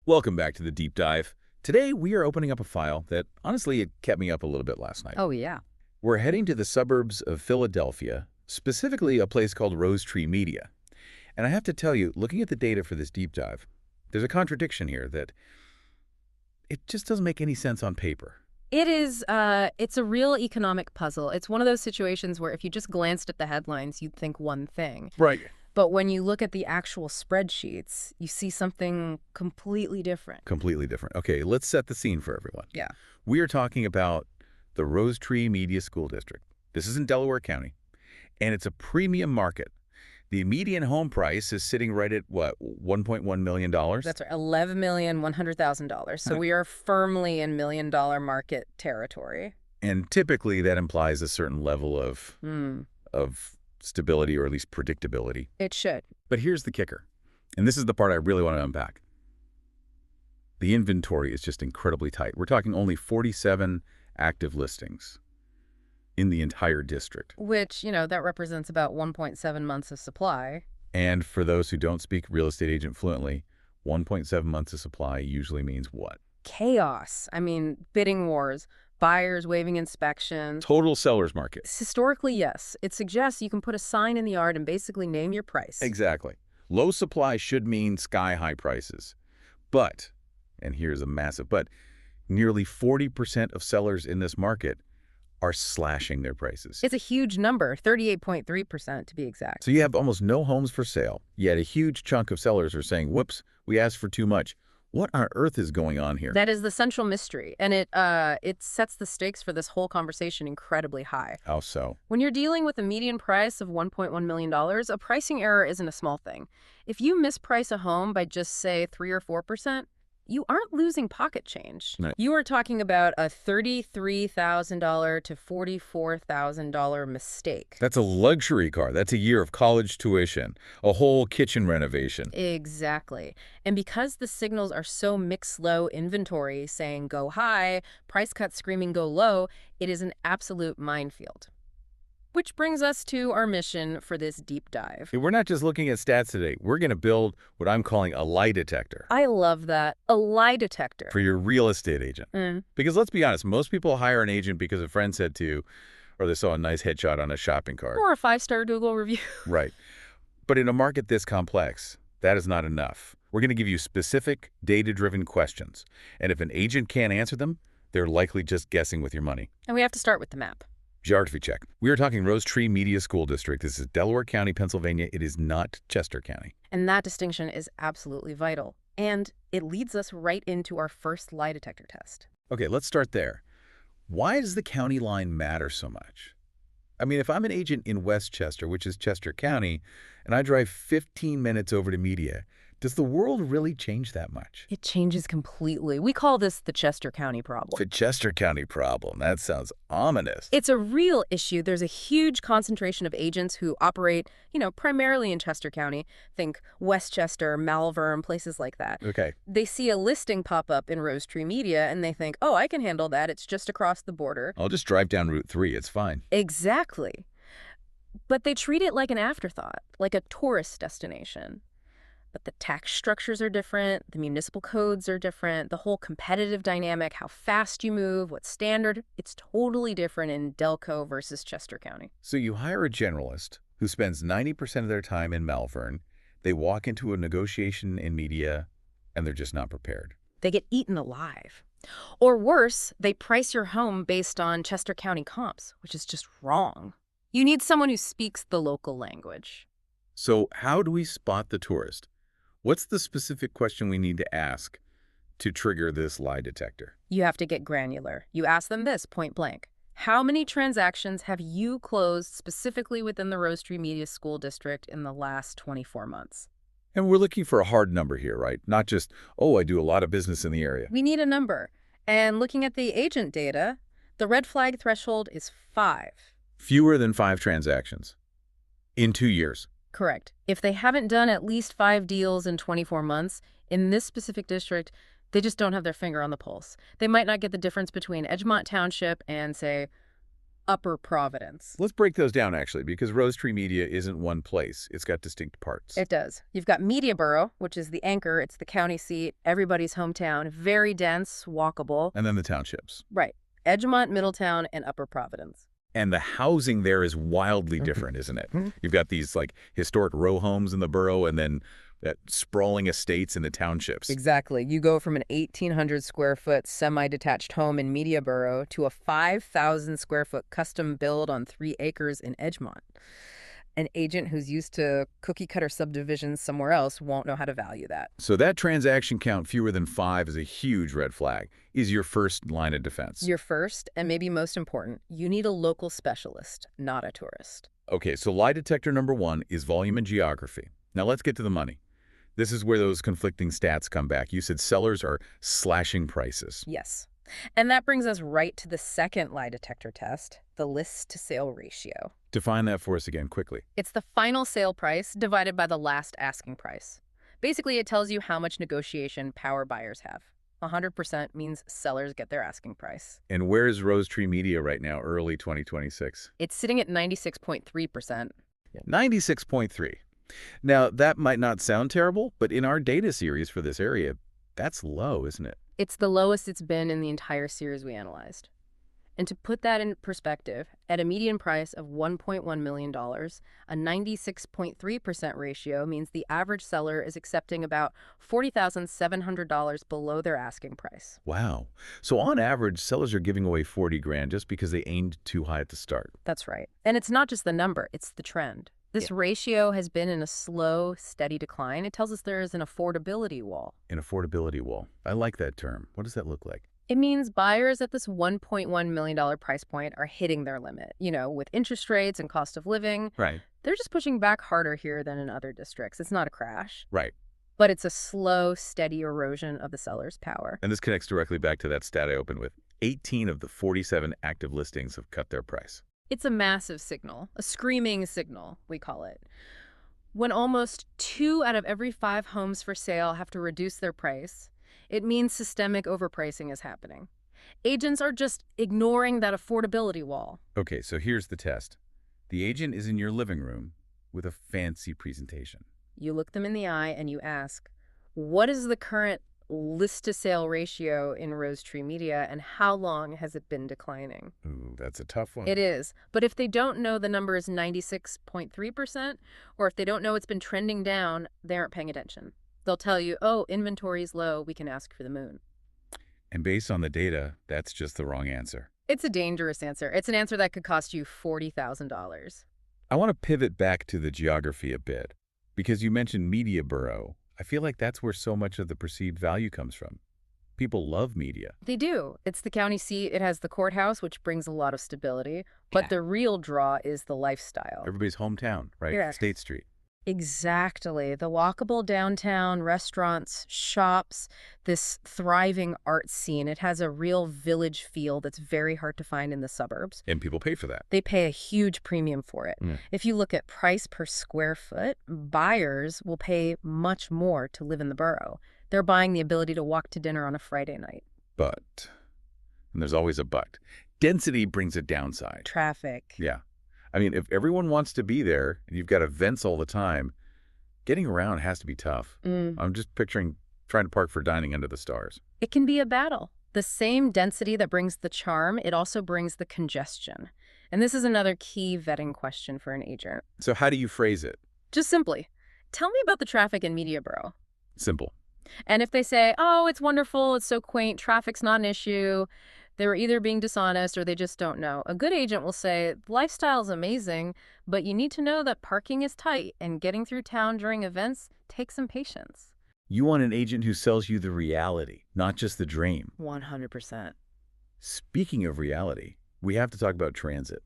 Welcome back to the deep dive. Today, we are opening up a file that, honestly, it kept me up a little bit last night. Oh, yeah. We're heading to the suburbs of Philadelphia, specifically a place called Rose Tree Media. And I have to tell you, looking at the data for this deep dive, there's a contradiction here that it just doesn't make any sense on paper. It is, it's a real economic puzzle. It's one of those situations where if you just glanced at the headlines, you'd think one thing. Right. But when you look at the actual spreadsheets, you see something completely different. Completely different. Okay, let's set the scene for everyone. Yeah. We are talking about the Rose Tree Media School District. This is in Delaware County, and it's a premium market. The median home price is sitting right at, what, $1.1 million? That's right, $11,100,000. So we are firmly in million-dollar market territory. And typically that implies a certain level of stability, or at least predictability. It should. But here's the kicker, and this is the part I really want to unpack. The inventory is just incredibly tight. We're talking only 47 active listings in the entire district. Which, that represents about 1.7 months of supply. And for those who don't speak real estate agent fluently, 1.7 months of supply usually means what? Chaos. I mean, bidding wars, buyers waiving inspections. Total seller's market. Historically, yes. It suggests you can put a sign in the yard and basically name your price. Exactly. Low supply should mean sky-high prices. But, and here's a massive but, nearly 40% of sellers in this market are slashing their prices. It's a huge number, 38.3% to be exact. So you have almost no homes for sale, yet a huge chunk of sellers are saying, whoops, we asked for too much. What on earth is going on here? That is the central mystery, and it sets the stakes for this whole conversation incredibly high. How so? When you're dealing with a median price of $1.1 million, a pricing error isn't a small thing. If you misprice a home by just, say, 3 or 4%, you aren't losing pocket change. Right. You are talking about a $33,000 to $44,000 mistake. That's a luxury car. That's a year of college tuition, a whole kitchen renovation. Exactly. And because the signals are so mix-low inventory, saying go high, price cuts screaming go low, it is an absolute minefield. Which brings us to our mission for this deep dive. We're not just looking at stats today. We're going to build what I'm calling a lie detector. I love that. A lie detector. For your real estate agent. Because let's be honest, most people hire an agent because a friend said to, or they saw a nice headshot on a shopping cart. Or a 5-star Google review. Right. But in a market this complex, that is not enough. We're going to give you specific, data-driven questions. And if an agent can't answer them, they're likely just guessing with your money. And we have to start with the map. Geography check. We are talking Rose Tree Media School District. This is Delaware County, Pennsylvania. It is not Chester County. And that distinction is absolutely vital. And it leads us right into our first lie detector test. Okay, let's start there. Why does the county line matter so much? I mean, if I'm an agent in Westchester, which is Chester County, and I drive 15 minutes over to Media, does the world really change that much? It changes completely. We call this the Chester County problem. The Chester County problem. That sounds ominous. It's a real issue. There's a huge concentration of agents who operate, primarily in Chester County. Think Westchester, Malvern, places like that. Okay. They see a listing pop up in Rose Tree Media and they think, oh, I can handle that. It's just across the border. I'll just drive down Route 3. It's fine. Exactly. But they treat it like an afterthought, like a tourist destination. But the tax structures are different, the municipal codes are different, the whole competitive dynamic, how fast you move, what's standard, it's totally different in Delco versus Chester County. So you hire a generalist who spends 90% of their time in Malvern, they walk into a negotiation in Media, and they're just not prepared. They get eaten alive. Or worse, they price your home based on Chester County comps, which is just wrong. You need someone who speaks the local language. So how do we spot the tourist? What's the specific question we need to ask to trigger this lie detector? You have to get granular. You ask them this point blank. How many transactions have you closed specifically within the Rose Tree Media School District in the last 24 months? And we're looking for a hard number here, right? Not just, oh, I do a lot of business in the area. We need a number. And looking at the agent data, the red flag threshold is 5. Fewer than 5 transactions in 2 years. Correct. If they haven't done at least 5 deals in 24 months, in this specific district, they just don't have their finger on the pulse. They might not get the difference between Edgemont Township and, say, Upper Providence. Let's break those down, actually, because Rose Tree Media isn't one place. It's got distinct parts. It does. You've got Media Borough, which is the anchor. It's the county seat, everybody's hometown, very dense, walkable. And then the townships. Right. Edgemont, Middletown, and Upper Providence. And the housing there is wildly different, isn't it? You've got these, like, historic row homes in the borough and then that sprawling estates in the townships. Exactly. You go from an 1,800 square foot semi-detached home in Media Borough to a 5,000 square foot custom build on 3 acres in Edgemont. An agent who's used to cookie-cutter subdivisions somewhere else won't know how to value that. So that transaction count fewer than 5 is a huge red flag. Is your first line of defense. Your first, and maybe most important, you need a local specialist, not a tourist. Okay, so lie detector number 1 is volume and geography. Now let's get to the money. This is where those conflicting stats come back. You said sellers are slashing prices. Yes. And that brings us right to the second lie detector test, the list-to-sale ratio. Define that for us again quickly. It's the final sale price divided by the last asking price. Basically, it tells you how much negotiation power buyers have. 100% means sellers get their asking price. And where is Rose Tree Media right now, early 2026? It's sitting at 96.3%. 96.3. Now, that might not sound terrible, but in our data series for this area, that's low, isn't it? It's the lowest it's been in the entire series we analyzed. And to put that in perspective, at a median price of $1.1 million, a 96.3% ratio means the average seller is accepting about $40,700 below their asking price. Wow. So on average, sellers are giving away 40 grand just because they aimed too high at the start. That's right. And it's not just the number, it's the trend. This ratio has been in a slow, steady decline. It tells us there is an affordability wall. An affordability wall. I like that term. What does that look like? It means buyers at this $1.1 million price point are hitting their limit. You know, with interest rates and cost of living, Right. they're just pushing back harder here than in other districts. It's not a crash. Right. But it's a slow, steady erosion of the seller's power. And this connects directly back to that stat I opened with. 18 of the 47 active listings have cut their price. It's a massive signal, a screaming signal, we call it. When almost 2 out of every 5 homes for sale have to reduce their price, it means systemic overpricing is happening. Agents are just ignoring that affordability wall. Okay, so here's the test. The agent is in your living room with a fancy presentation. You look them in the eye and you ask, what is the current list-to-sale ratio in Rose Tree Media, and how long has it been declining? Ooh, that's a tough one. It is. But if they don't know the number is 96.3%, or if they don't know it's been trending down, they aren't paying attention. They'll tell you, oh, inventory's low, we can ask for the moon. And based on the data, that's just the wrong answer. It's a dangerous answer. It's an answer that could cost you $40,000. I want to pivot back to the geography a bit, because you mentioned Media Borough. I feel like that's where so much of the perceived value comes from. People love Media. They do. It's the county seat. It has the courthouse, which brings a lot of stability. But the real draw is the lifestyle. Everybody's hometown, right? Yeah. State Street. Exactly. The walkable downtown, restaurants, shops, this thriving art scene. It has a real village feel that's very hard to find in the suburbs. And people pay for that. They pay a huge premium for it. Mm. If you look at price per square foot, buyers will pay much more to live in the borough. They're buying the ability to walk to dinner on a Friday night. But, and there's always a but, density brings a downside. Traffic. Yeah. I mean, if everyone wants to be there and you've got events all the time, getting around has to be tough. I'm just picturing trying to park for dining under the stars. It can be a battle. The same density that brings the charm, it also brings the congestion. And this is another key vetting question for an agent. So how do you phrase it? Just simply, tell me about the traffic in Media Borough. Simple. And if they say, oh, it's wonderful, it's so quaint, traffic's not an issue, they're either being dishonest or they just don't know. A good agent will say, lifestyle's amazing, but you need to know that parking is tight and getting through town during events takes some patience. You want an agent who sells you the reality, not just the dream. 100%. Speaking of reality, we have to talk about transit.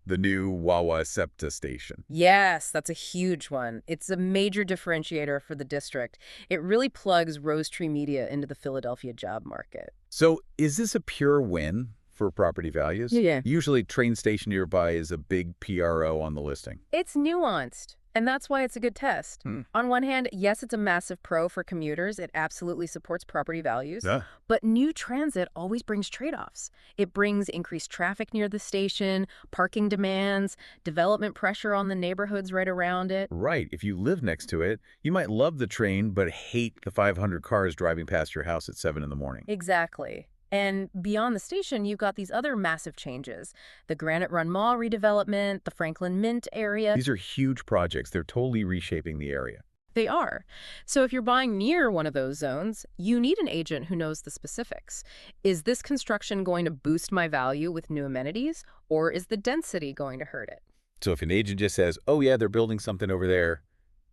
The new Wawa SEPTA station. Yes, that's a huge one. It's a major differentiator for the district. It really plugs Rose Tree Media into the Philadelphia job market. So is this a pure win for property values? Yeah. Usually train station nearby is a big PRO on the listing. It's nuanced. And that's why it's a good test. Hmm. On one hand, yes, it's a massive pro for commuters. It absolutely supports property values. Yeah. But new transit always brings trade-offs. It brings increased traffic near the station, parking demands, development pressure on the neighborhoods right around it. Right. If you live next to it, you might love the train but hate the 500 cars driving past your house at 7 in the morning. Exactly. And beyond the station, you've got these other massive changes. The Granite Run Mall redevelopment, the Franklin Mint area. These are huge projects. They're totally reshaping the area. They are. So if you're buying near one of those zones, you need an agent who knows the specifics. Is this construction going to boost my value with new amenities, or is the density going to hurt it? So if an agent just says, oh yeah, they're building something over there,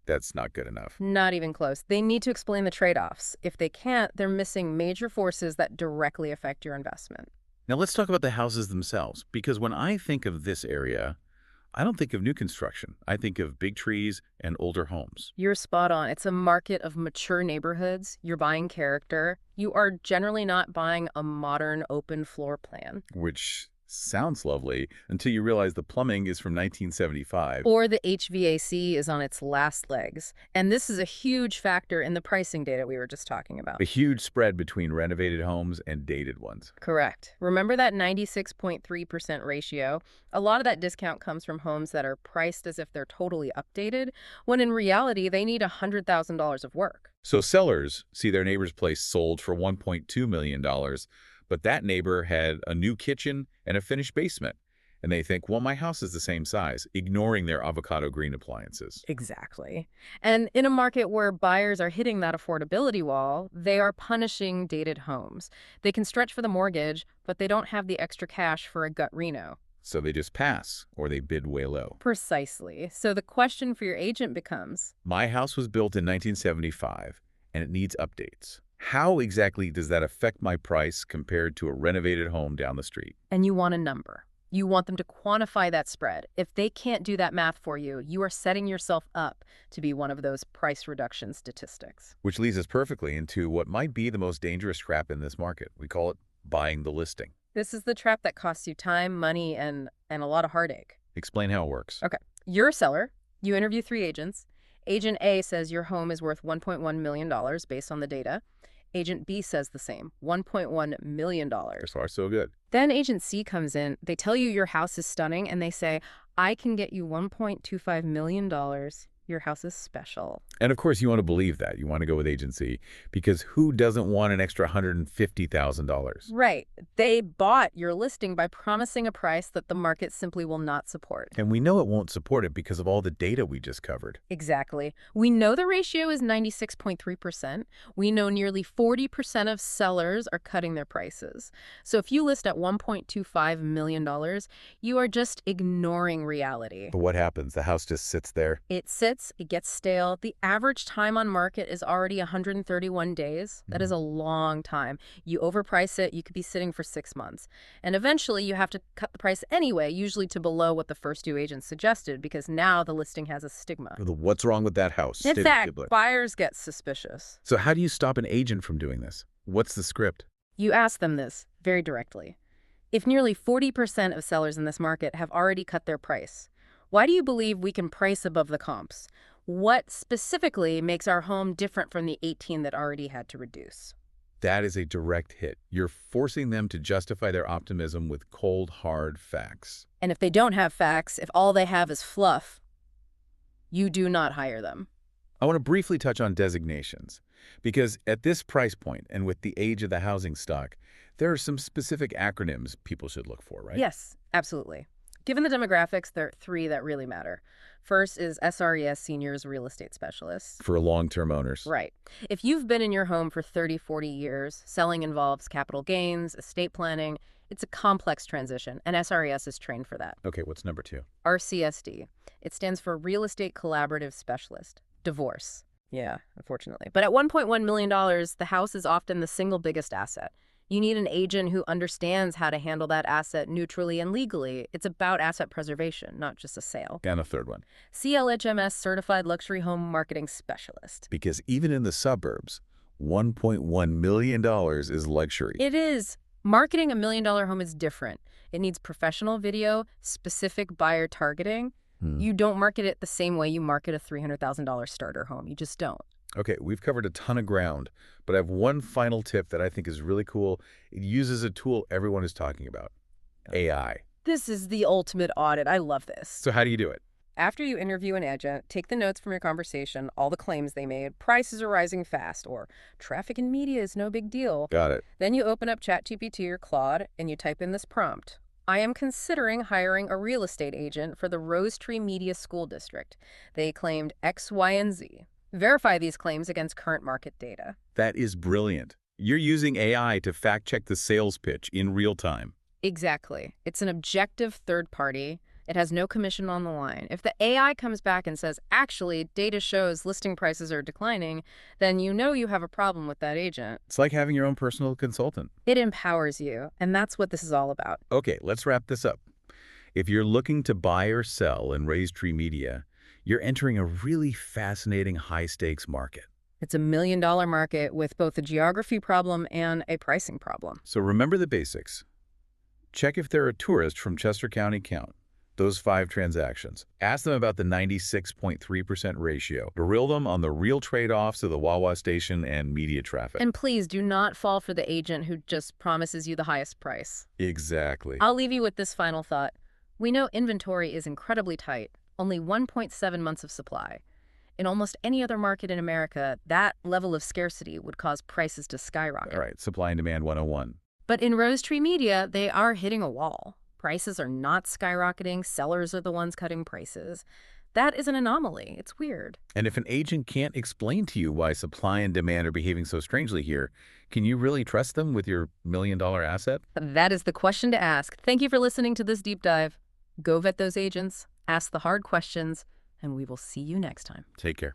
that's not good enough. Not even close. They need to explain the trade-offs. If they can't, they're missing major forces that directly affect your investment. Now let's talk about the houses themselves, because when I think of this area, I don't think of new construction. I think of big trees and older homes. You're spot on. It's a market of mature neighborhoods. You're buying character. You are generally not buying a modern open floor plan. Which sounds lovely until you realize the plumbing is from 1975. Or the HVAC is on its last legs. And this is a huge factor in the pricing data we were just talking about. A huge spread between renovated homes and dated ones. Correct. Remember that 96.3% ratio? A lot of that discount comes from homes that are priced as if they're totally updated, when in reality, they need $100,000 of work. So sellers see their neighbor's place sold for $1.2 million, but that neighbor had a new kitchen and a finished basement. And they think, well, my house is the same size, ignoring their avocado green appliances. Exactly. And in a market where buyers are hitting that affordability wall, they are punishing dated homes. They can stretch for the mortgage, but they don't have the extra cash for a gut reno. So they just pass, or they bid way low. Precisely. So the question for your agent becomes, My house was built in 1975, and it needs updates. How exactly does that affect my price compared to a renovated home down the street? and you want a number. You want them to quantify that spread. If they can't do that math for you, you are setting yourself up to be one of those price reduction statistics. Which leads us perfectly into what might be the most dangerous trap in this market. We call it buying the listing. This is the trap that costs you time, money, and a lot of heartache. Explain how it works. Okay. You're a seller. You interview 3 agents. Agent A says your home is worth $1.1 million based on the data. Agent B says the same, $1.1 million. So far, so good. Then Agent C comes in. They tell you your house is stunning, and they say, I can get you $1.25 million. Your house is special. And of course, you want to believe that. You want to go with agency, because who doesn't want an extra $150,000? Right. They bought your listing by promising a price that the market simply will not support. And we know it won't support it because of all the data we just covered. Exactly. We know the ratio is 96.3%. We know nearly 40% of sellers are cutting their prices. So if you list at $1.25 million, you are just ignoring reality. But what happens? The house just sits there. It sits, it gets stale. The average time on market is already 131 days. That is a long time. You overprice it, you could be sitting for 6 months. And eventually you have to cut the price anyway, usually to below what the first 2 agents suggested, because now the listing has a stigma. What's wrong with that house? In fact, buyers get suspicious. So how do you stop an agent from doing this? What's the script? You ask them this very directly. If nearly 40% of sellers in this market have already cut their price, why do you believe we can price above the comps? What specifically makes our home different from the 18 that already had to reduce? That is a direct hit. You're forcing them to justify their optimism with cold, hard facts. And if they don't have facts, if all they have is fluff, you do not hire them. I want to briefly touch on designations, because at this price point and with the age of the housing stock, there are some specific acronyms people should look for, right? Yes, absolutely. Given the demographics, there are 3 that really matter. First is SRES Seniors Real Estate Specialists. For long-term owners. Right. If you've been in your home for 30, 40 years, selling involves capital gains, estate planning. It's a complex transition, and SRES is trained for that. Okay, what's number 2? RCS-D. It stands for Real Estate Collaborative Specialist. Divorce. Yeah, unfortunately. But at $1.1 million, the house is often the single biggest asset. You need an agent who understands how to handle that asset neutrally and legally. It's about asset preservation, not just a sale. And a third one. CLHMS Certified Luxury Home Marketing Specialist. Because even in the suburbs, $1.1 million is luxury. It is. Marketing a $1 million home is different. It needs professional video, specific buyer targeting. You don't market it the same way you market a $300,000 starter home. You just don't. Okay, we've covered a ton of ground, but I have one final tip that I think is really cool. It uses a tool everyone is talking about, AI. This is the ultimate audit. I love this. So how do you do it? After you interview an agent, take the notes from your conversation, all the claims they made, prices are rising fast, or traffic in media is no big deal. Got it. Then you open up ChatGPT or Claude and you type in this prompt. I am considering hiring a real estate agent for the Rose Tree Media School District. They claimed X, Y, and Z. Verify these claims against current market data. That is brilliant. You're using AI to fact-check the sales pitch in real time. Exactly. It's an objective third party. It has no commission on the line. If the AI comes back and says, actually, data shows listing prices are declining, then you know you have a problem with that agent. It's like having your own personal consultant. It empowers you, and that's what this is all about. Okay, let's wrap this up. If you're looking to buy or sell in Rose Tree Media, you're entering a really fascinating high-stakes market. It's a $1 million market with both a geography problem and a pricing problem. So remember the basics. Check if they're a tourist from Chester County count. Those 5 transactions. Ask them about the 96.3% ratio. Grill them on the real trade-offs of the Wawa station and media traffic. And please do not fall for the agent who just promises you the highest price. Exactly. I'll leave you with this final thought. We know inventory is incredibly tight, only 1.7 months of supply. In almost any other market in America, that level of scarcity would cause prices to skyrocket. All right, supply and demand 101. But in Rose Tree Media, they are hitting a wall. Prices are not skyrocketing. Sellers are the ones cutting prices. That is an anomaly. It's weird. And if an agent can't explain to you why supply and demand are behaving so strangely here, can you really trust them with your $1 million asset? That is the question to ask. Thank you for listening to this deep dive. Go vet those agents, ask the hard questions, and we will see you next time. Take care.